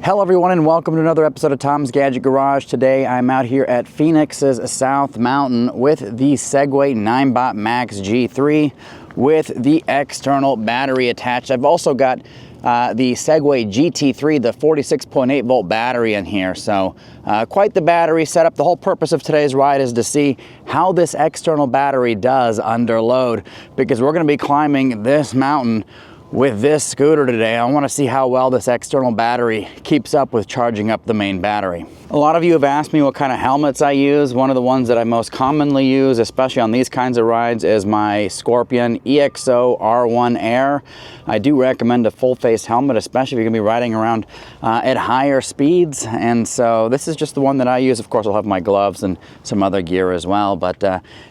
Hello everyone and welcome to another episode of Tom's Gadget Garage. Today I'm out here at Phoenix's South Mountain with the Segway Ninebot Max G3 with the external battery attached. I've also got the Segway GT3, the 46.8 volt battery in here. So quite the battery setup. The whole purpose of today's ride is to see how this external battery does under load, because we're going to be climbing this mountain with this scooter today. I want to see how well this external battery keeps up with charging up the main battery. A lot of you have asked me what kind of helmets I use. One of the ones that I most commonly use, especially on these kinds of rides, is my Scorpion EXO R1 Air. I do recommend a full face helmet, especially if you're going to be riding around at higher speeds. And so this is just the one that I use. Of course, I'll have my gloves and some other gear as well. But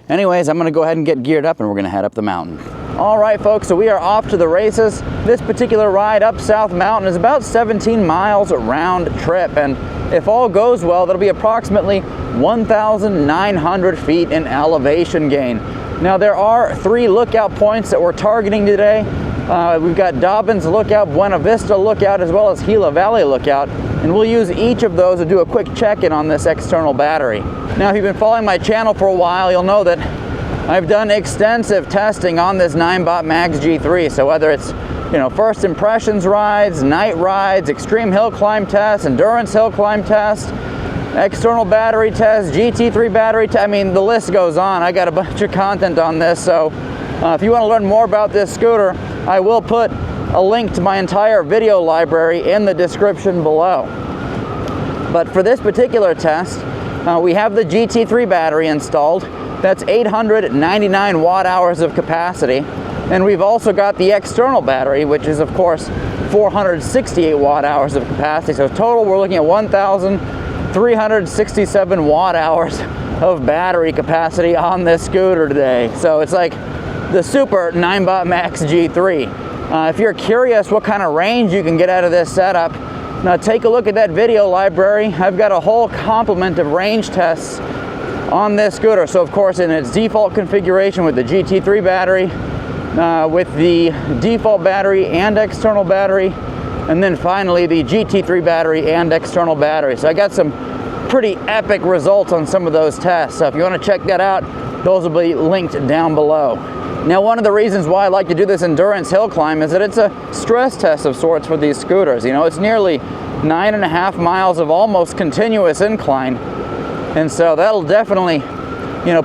anyways, I'm going to go ahead and get geared up and we're going to head up the mountain. All right, folks, so we are off to the races. This particular ride up South Mountain is about 17 miles round trip, and if all goes well, that'll be approximately 1,900 feet in elevation gain. Now, there are 3 lookout points that we're targeting today. We've got Dobbins Lookout, Buena Vista Lookout, as well as Gila Valley Lookout, and we'll use each of those to do a quick check-in on this external battery. Now, if you've been following my channel for a while, you'll know that I've done extensive testing on this Ninebot Max G3. So whether it's, first impressions rides, night rides, extreme hill climb tests, endurance hill climb tests, external battery tests, GT3 battery test, I mean, the list goes on. I got a bunch of content on this. So if you want to learn more about this scooter, I will put a link to my entire video library in the description below. But for this particular test, we have the GT3 battery installed. That's 899 watt hours of capacity. And we've also got the external battery, which is of course 468 watt hours of capacity. So total, we're looking at 1,367 watt hours of battery capacity on this scooter today. So it's like the super Ninebot Max G3. If you're curious what kind of range you can get out of this setup, now take a look at that video library. I've got a whole complement of range tests on this scooter. So of course, in its default configuration with the GT3 battery, with the default battery and external battery, and then finally the GT3 battery and external battery. So I got some pretty epic results on some of those tests. So if you want to check that out, those will be linked down below. Now, one of the reasons why I like to do this endurance hill climb is that it's a stress test of sorts for these scooters. It's nearly 9.5 miles of almost continuous incline. And so that'll definitely,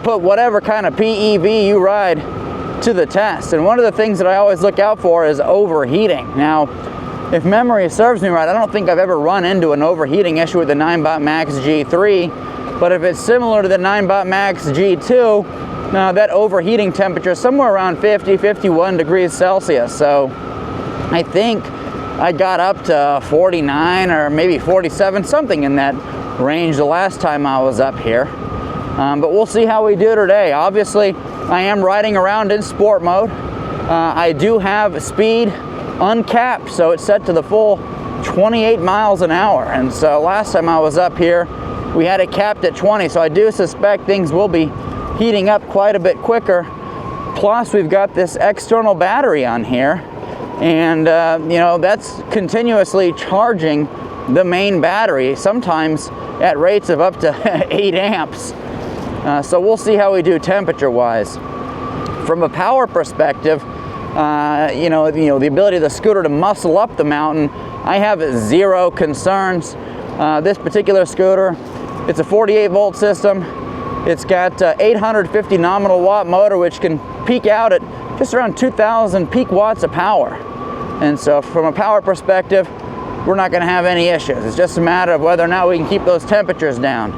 put whatever kind of PEV you ride to the test. And one of the things that I always look out for is overheating. Now, if memory serves me right, I don't think I've ever run into an overheating issue with the Ninebot Max G3, but if it's similar to the Ninebot Max G2, that overheating temperature is somewhere around 50, 51 degrees Celsius. So I think I got up to 49 or maybe 47, something in that range the last time I was up here. But we'll see how we do today. Obviously, I am riding around in sport mode. I do have speed uncapped, so it's set to the full 28 miles an hour. And so last time I was up here, we had it capped at 20. So I do suspect things will be heating up quite a bit quicker. Plus, we've got this external battery on here. And, that's continuously charging the main battery, sometimes at rates of up to 8 amps. So we'll see how we do temperature-wise. From a power perspective, the ability of the scooter to muscle up the mountain, I have 0 concerns. This particular scooter, it's a 48 volt system. It's got 850 nominal watt motor, which can peak out at just around 2,000 peak watts of power. And so from a power perspective, we're not going to have any issues. It's just a matter of whether or not we can keep those temperatures down.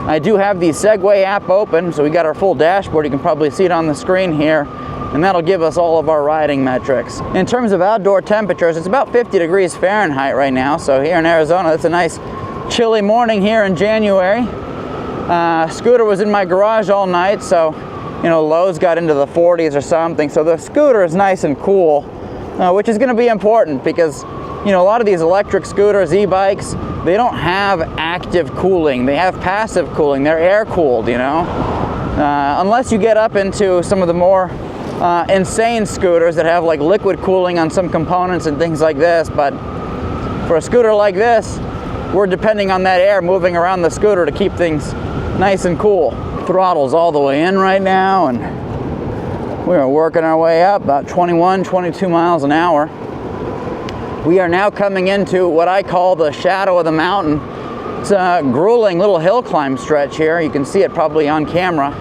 I do have the Segway app open, so we got our full dashboard. You can probably see it on the screen here, and that'll give us all of our riding metrics. In terms of outdoor temperatures, it's about 50 degrees Fahrenheit right now. So here in Arizona, it's a nice chilly morning here in January. Scooter was in my garage all night, so lows got into the 40s or something. So the scooter is nice and cool, which is going to be important because a lot of these electric scooters, e-bikes, they don't have active cooling. They have passive cooling. They're air cooled, unless you get up into some of the more insane scooters that have like liquid cooling on some components and things like this. But for a scooter like this, we're depending on that air moving around the scooter to keep things nice and cool. Throttle's all the way in right now, and we are working our way up about 21, 22 miles an hour. We are now coming into what I call the shadow of the mountain. It's a grueling little hill climb stretch here. You can see it probably on camera.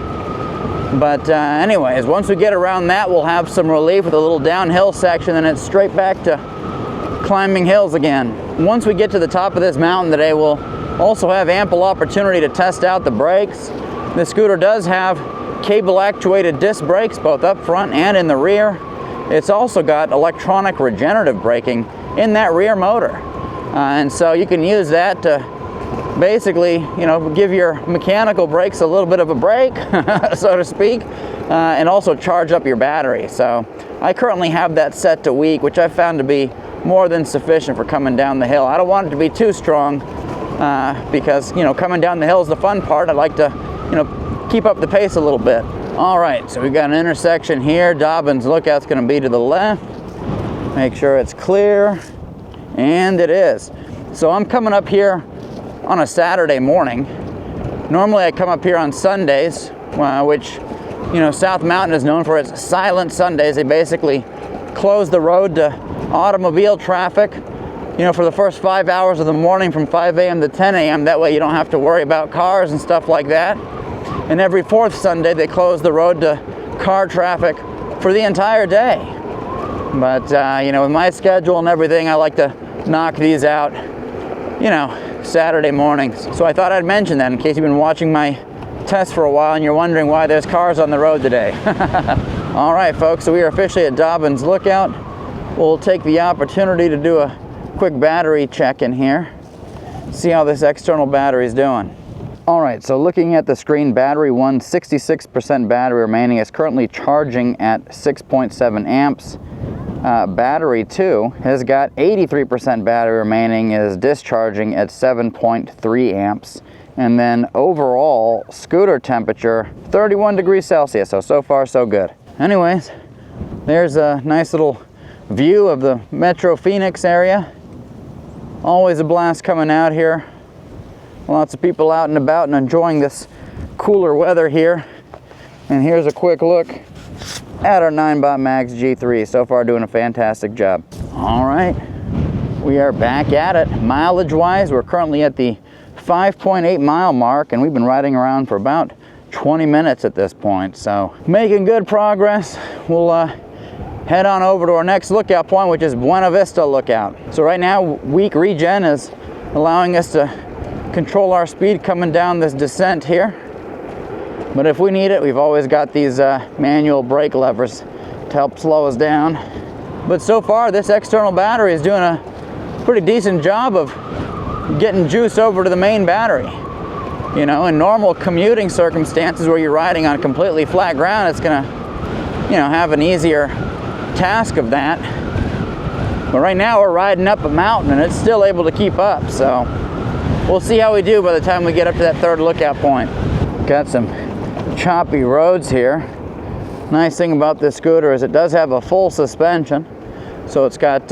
But anyways, once we get around that, we'll have some relief with a little downhill section, and it's straight back to climbing hills again. Once we get to the top of this mountain today, we'll also have ample opportunity to test out the brakes. The scooter does have cable actuated disc brakes, both up front and in the rear. It's also got electronic regenerative braking in that rear motor. And so you can use that to basically, you know, give your mechanical brakes a little bit of a break, so to speak, and also charge up your battery. So I currently have that set to weak, which I found to be more than sufficient for coming down the hill. I don't want it to be too strong because, you know, coming down the hill is the fun part. I like to, you know, keep up the pace a little bit. All right, so we've got an intersection here. Dobbins Lookout's going to be to the left. Make sure it's clear, and it is. So I'm coming up here on a Saturday morning. Normally I come up here on Sundays, which, you know, South Mountain is known for its silent Sundays. They basically close the road to automobile traffic, you know, for the first 5 hours of the morning from 5 a.m. to 10 a.m. That way you don't have to worry about cars and stuff like that. And every fourth Sunday they close the road to car traffic for the entire day. But, you know, with my schedule and everything, I like to knock these out, you know, Saturday mornings. So I thought I'd mention that in case you've been watching my test for a while and you're wondering why there's cars on the road today. All right, folks, so we are officially at Dobbins Lookout. We'll take the opportunity to do a quick battery check in here, see how this external battery is doing. All right, so looking at the screen, battery 1, 66% battery remaining. It's currently charging at 6.7 amps. Battery 2 has got 83% battery remaining, is discharging at 7.3 amps. And then overall scooter temperature, 31 degrees Celsius. So far so good. Anyways, there's a nice little view of the Metro Phoenix area. Always a blast coming out here. Lots of people out and about and enjoying this cooler weather here. And here's a quick look at our Ninebot Max G3. So far doing a fantastic job. All right, we are back at it. Mileage wise, we're currently at the 5.8 mile mark, and we've been riding around for about 20 minutes at this point. So making good progress. We'll head on over to our next lookout point, which is Buena Vista Lookout. So right now, weak regen is allowing us to control our speed coming down this descent here. But if we need it, we've always got these manual brake levers to help slow us down. But so far, this external battery is doing a pretty decent job of getting juice over to the main battery. You know, in normal commuting circumstances where you're riding on completely flat ground, it's gonna, you know, have an easier task of that. But right now we're riding up a mountain and it's still able to keep up. So we'll see how we do by the time we get up to that third lookout point. Got some choppy roads here. Nice thing about this scooter is it does have a full suspension. So it's got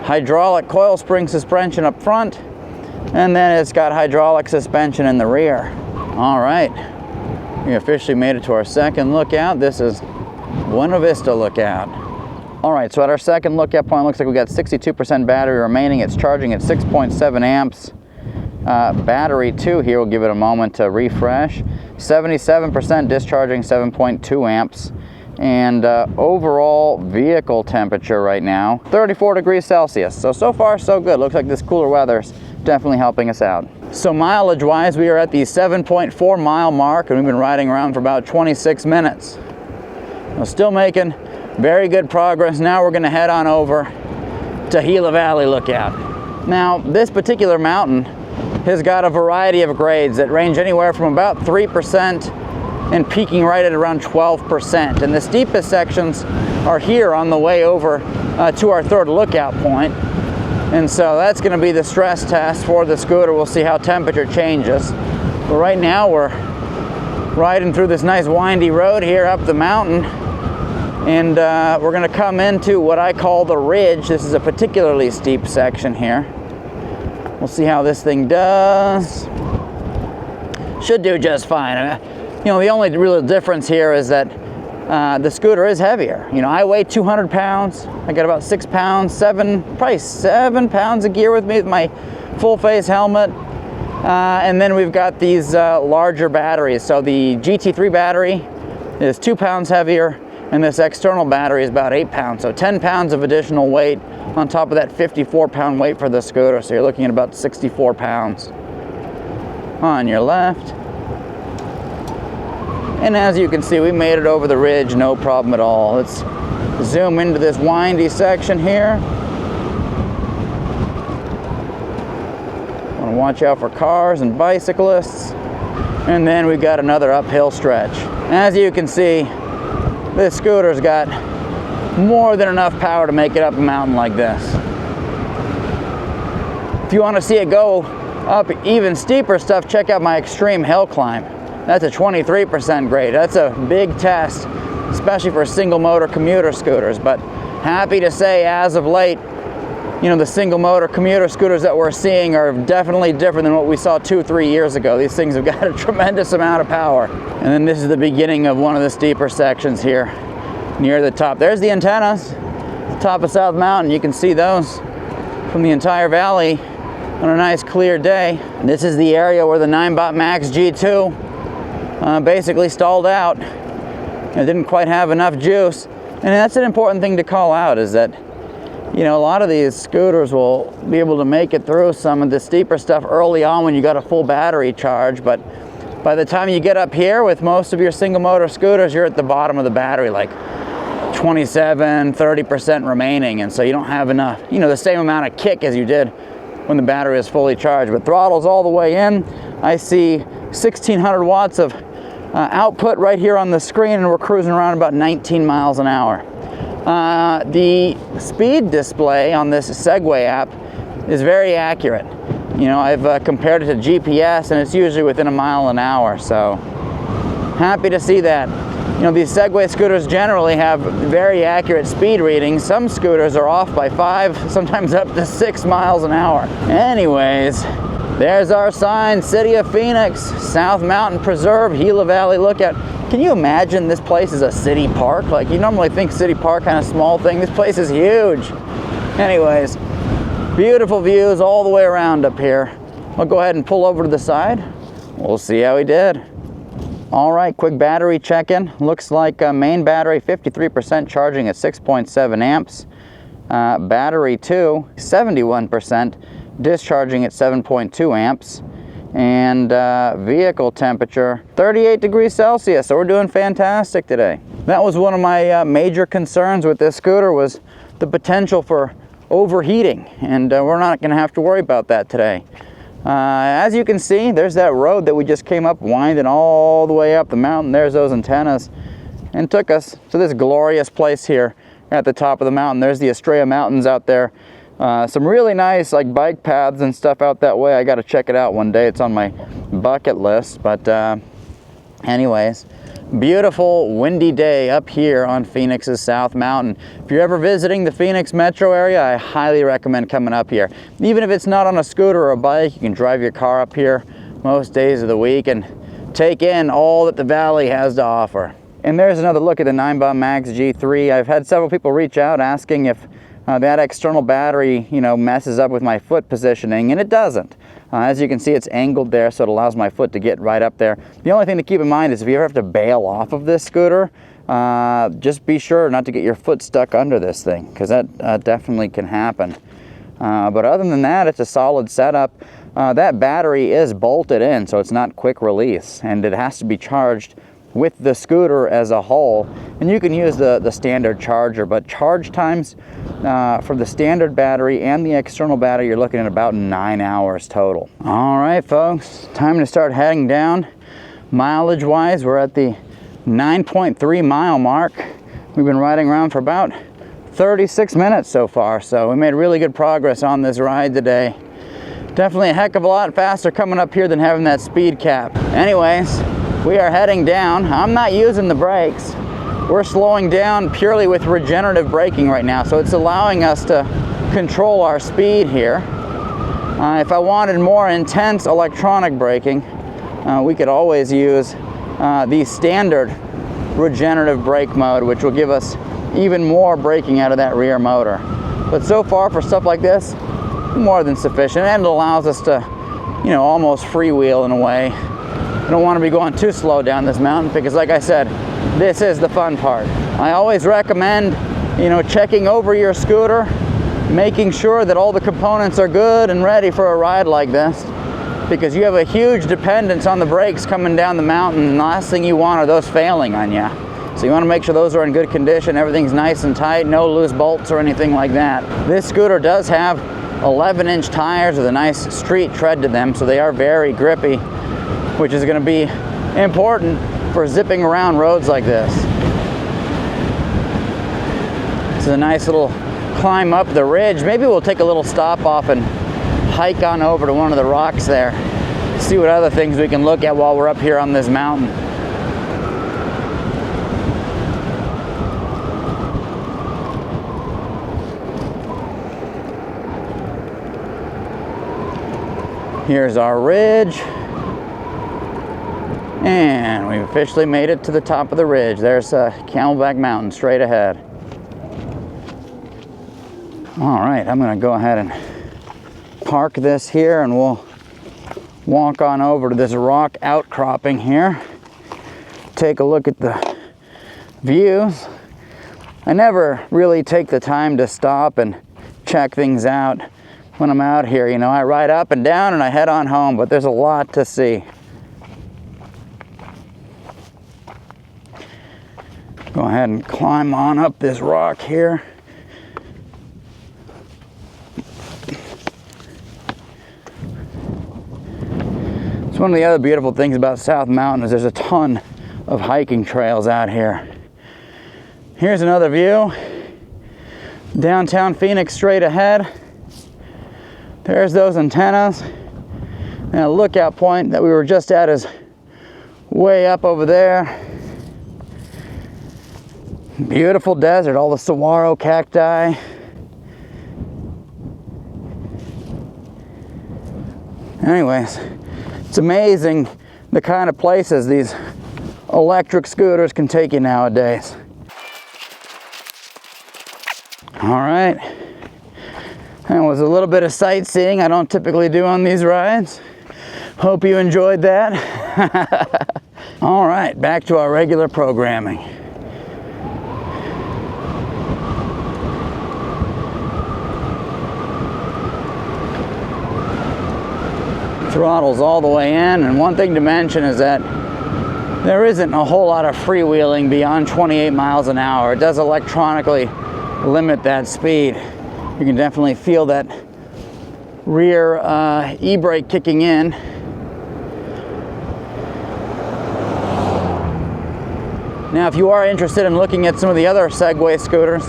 hydraulic coil spring suspension up front, and then it's got hydraulic suspension in the rear. All right, we officially made it to our second lookout. This is Buena Vista Lookout. All right, so at our second lookout point, looks like we got 62% battery remaining. It's charging at 6.7 amps. Battery 2 here, we'll give it a moment to refresh. 77% discharging, 7.2 amps. And overall vehicle temperature right now, 34 degrees Celsius. So far so good. Looks like this cooler weather's definitely helping us out. So mileage wise, we are at the 7.4 mile mark, and we've been riding around for about 26 minutes. We're still making very good progress. Now we're gonna head on over to Gila Valley Lookout. Now, this particular mountain has got a variety of grades that range anywhere from about 3% and peaking right at around 12%. And the steepest sections are here on the way over to our third lookout point. And so that's gonna be the stress test for the scooter. We'll see how temperature changes. But right now we're riding through this nice windy road here up the mountain. And we're gonna come into what I call the ridge. This is a particularly steep section here. We'll see how this thing does. Should do just fine. You know, the only real difference here is that the scooter is heavier. You know, I weigh 200 pounds. I got about 6 pounds, probably 7 pounds of gear with me with my full face helmet. And then we've got these larger batteries. So the GT3 battery is 2 pounds heavier, and this external battery is about 8 pounds. So 10 pounds of additional weight on top of that 54 pound weight for the scooter. So you're looking at about 64 pounds. On your left. And as you can see, we made it over the ridge, no problem at all. Let's zoom into this windy section here. Want to watch out for cars and bicyclists. And then we've got another uphill stretch. As you can see, this scooter's got more than enough power to make it up a mountain like this. If you want to see it go up even steeper stuff, check out my extreme hill climb. That's a 23% grade. That's a big test, especially for single motor commuter scooters. But happy to say, as of late, you know, the single motor commuter scooters that we're seeing are definitely different than what we saw 2-3 years ago. These things have got a tremendous amount of power. And then this is the beginning of one of the steeper sections here near the top. There's the antennas, top of South Mountain. You can see those from the entire valley on a nice clear day. And this is the area where the Ninebot Max G2 basically stalled out. It didn't quite have enough juice. And that's an important thing to call out, is that, you know, a lot of these scooters will be able to make it through some of the steeper stuff early on when you got a full battery charge, but by the time you get up here with most of your single motor scooters, you're at the bottom of the battery, like 27-30% remaining, and so you don't have enough, you know, the same amount of kick as you did when the battery is fully charged. But throttle's all the way in. I see 1600 watts of output right here on the screen, and we're cruising around about 19 miles an hour. The speed display on this Segway app is very accurate. You know, I've compared it to GPS, and it's usually within a mile an hour, so happy to see that. You know, these Segway scooters generally have very accurate speed readings. Some scooters are off by 5, sometimes up to 6 miles an hour. Anyways, there's our sign, City of Phoenix, South Mountain Preserve, Gila Valley Lookout. Can you imagine this place is a city park? Like, you normally think city park kind of small thing. This place is huge. Anyways, beautiful views all the way around up here. I'll go ahead and pull over to the side. We'll see how he did. All right, quick battery check-in. Looks like main battery 53% charging at 6.7 amps. Battery 2, 71%, discharging at 7.2 amps. And vehicle temperature 38 degrees Celsius, so we're doing fantastic today. That was one of my major concerns with this scooter, was the potential for overheating, and we're not going to have to worry about that today. As you can see, there's that road that we just came up, winding all the way up the mountain. There's those antennas, and took us to this glorious place here at the top of the mountain. There's the Estrella Mountains out there. Some really nice like bike paths and stuff out that way. I got to check it out one day. It's on my bucket list. But anyways, beautiful windy day up here on Phoenix's South Mountain. If you're ever visiting the Phoenix metro area, I highly recommend coming up here. Even if it's not on a scooter or a bike, you can drive your car up here most days of the week and take in all that the valley has to offer. And there's another look at the Ninebot Max G3. I've had several people reach out asking if that external battery, you know, messes up with my foot positioning, and it doesn't. As you can see, it's angled there, so it allows my foot to get right up there. The only thing to keep in mind is if you ever have to bail off of this scooter, just be sure not to get your foot stuck under this thing, because that definitely can happen. But other than that, it's a solid setup. That battery is bolted in, so it's not quick release, and it has to be charged with the scooter as a whole. And you can use the standard charger, but charge times for the standard battery and the external battery, you're looking at about 9 hours total. All right, folks, time to start heading down. Mileage wise, we're at the 9.3 mile mark. We've been riding around for about 36 minutes so far, so we made really good progress on this ride today. Definitely a heck of a lot faster coming up here than having that speed cap. Anyways, we are heading down. I'm not using the brakes. we're slowing down purely with regenerative braking right now, so it's allowing us to control our speed here. If I wanted more intense electronic braking, we could always use the standard regenerative brake mode, which will give us even more braking out of that rear motor. But so far for stuff like this, more than sufficient, and it allows us to, you know, almost freewheel in a way. I don't want to be going too slow down this mountain because, like I said, this is the fun part. I always recommend, you know, checking over your scooter, making sure that all the components are good and ready for a ride like this, because you have a huge dependence on the brakes coming down the mountain, and the last thing you want are those failing on you. So you want to make sure those are in good condition, everything's nice and tight, no loose bolts or anything like that. This scooter does have 11-inch tires with a nice street tread to them, so they are very grippy, which is going to be important for zipping around roads like this. It's a nice little climb up the ridge. Maybe we'll take a little stop off and hike on over to one of the rocks there, see what other things we can look at while we're up here on this mountain. Here's our ridge, and we've officially made it to the top of the ridge. There's Camelback Mountain straight ahead. All right, I'm going to go ahead and park this here, and we'll walk on over to this rock outcropping here, take a look at the views. I never really take the time to stop and check things out when I'm out here. You know, I ride up and down and I head on home, but there's a lot to see. Go ahead and climb on up this rock here. It's one of the other beautiful things about South Mountain is there's a ton of hiking trails out here. Here's another view. Downtown Phoenix straight ahead. There's those antennas. And a lookout point that we were just at is way up over there. Beautiful desert, all the saguaro cacti. Anyways, it's amazing the kind of places these electric scooters can take you nowadays. All right, that was a little bit of sightseeing I don't typically do on these rides. Hope you enjoyed that. All right, back to our regular programming. Throttle's all the way in, and one thing to mention is that there isn't a whole lot of freewheeling beyond 28 miles an hour. It does electronically limit that speed. You can definitely feel that rear e-brake kicking in. Now, if you are interested in looking at some of the other Segway scooters,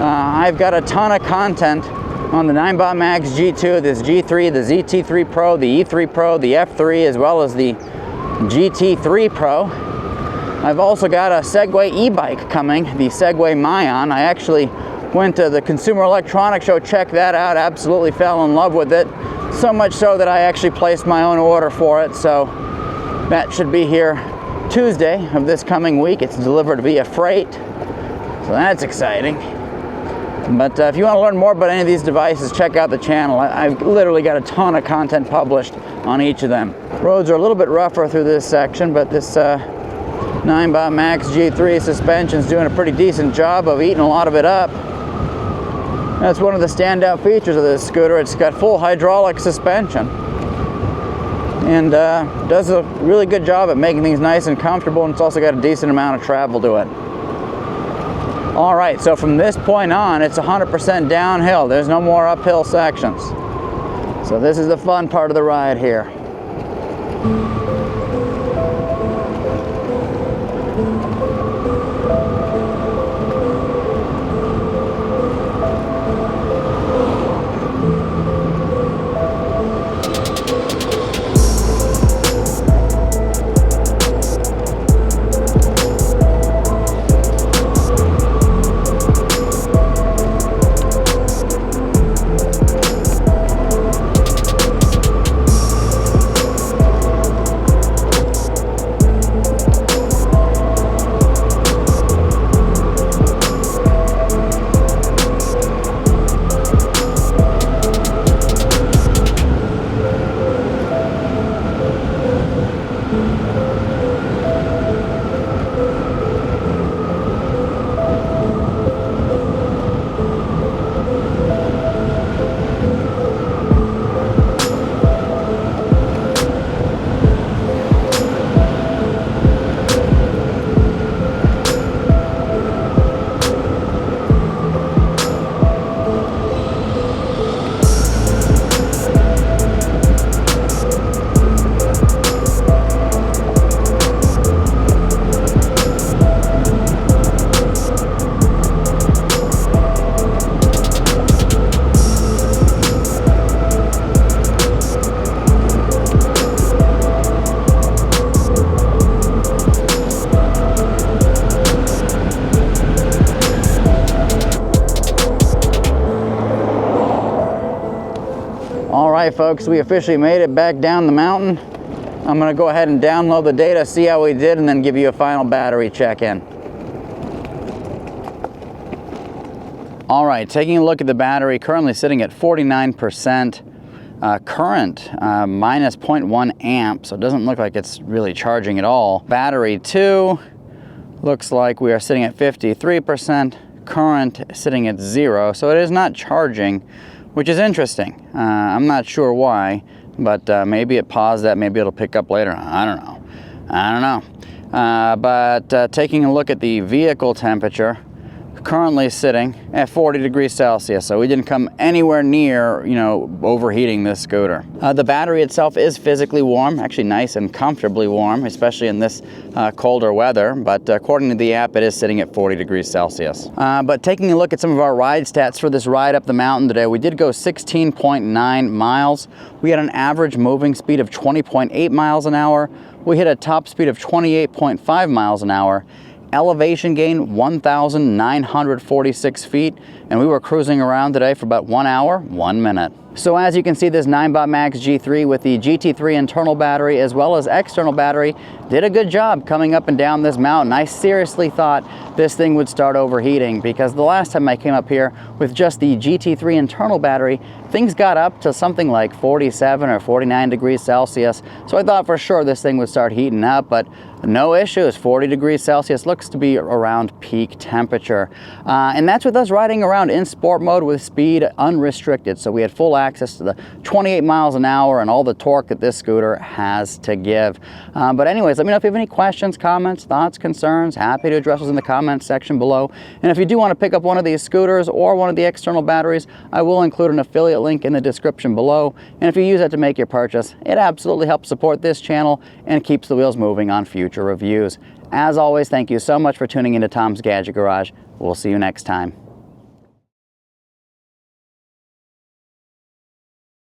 I've got a ton of content on the Ninebot Max G2, this G3, the ZT3 Pro, the E3 Pro, the F3, as well as the GT3 Pro. I've also got a Segway e-bike coming, the Segway Mion. I actually went to the Consumer Electronics Show, checked that out, absolutely fell in love with it. So much so that I actually placed my own order for it, so that should be here Tuesday of this coming week. It's delivered via freight, so that's exciting. But if you want to learn more about any of these devices, check out the channel. I've literally got a ton of content published on each of them. Roads are a little bit rougher through this section, but this Ninebot Max G3 suspension is doing a pretty decent job of eating a lot of it up. That's one of the standout features of this scooter. It's got full hydraulic suspension and does a really good job at making things nice and comfortable, and it's also got a decent amount of travel to it. All right, so from this point on, it's 100% downhill. There's no more uphill sections. So this is the fun part of the ride here. All right, folks, we officially made it back down the mountain. I'm gonna go ahead and download the data, see how we did, and then give you a final battery check-in. All right, taking a look at the battery, currently sitting at 49%. Current, minus 0.1 amp, so it doesn't look like it's really charging at all. Battery 2, looks like we are sitting at 53%. Current sitting at 0, so it is not charging, which is interesting. I'm not sure why, but maybe it paused that, maybe it'll pick up later. I don't know. But taking a look at the vehicle temperature, currently sitting at 40 degrees Celsius, so we didn't come anywhere near, you know, overheating this scooter. The battery itself is physically warm, actually nice and comfortably warm, especially in this colder weather, but according to the app, it is sitting at 40 degrees Celsius. But taking a look at some of our ride stats for this ride up the mountain today, we did go 16.9 miles. We had an average moving speed of 20.8 miles an hour. We hit a top speed of 28.5 miles an hour. Elevation gain 1,946 feet, and we were cruising around today for about 1 hour, 1 minute. So as you can see, this Ninebot Max G3 with the GT3 internal battery as well as external battery did a good job coming up and down this mountain. I seriously thought this thing would start overheating because the last time I came up here with just the GT3 internal battery, things got up to something like 47 or 49 degrees Celsius. So I thought for sure this thing would start heating up, but no issues. 40 degrees Celsius looks to be around peak temperature. And that's with us riding around in sport mode with speed unrestricted. So we had full access to the 28 miles an hour and all the torque that this scooter has to give. But anyways, let me know if you have any questions, comments, thoughts, concerns. Happy to address those in the comments section below. And if you do want to pick up one of these scooters or one of the external batteries, I will include an affiliate link in the description below. And if you use that to make your purchase, it absolutely helps support this channel and keeps the wheels moving on future reviews. As always, thank you so much for tuning into Tom's Gadget Garage. We'll see you next time.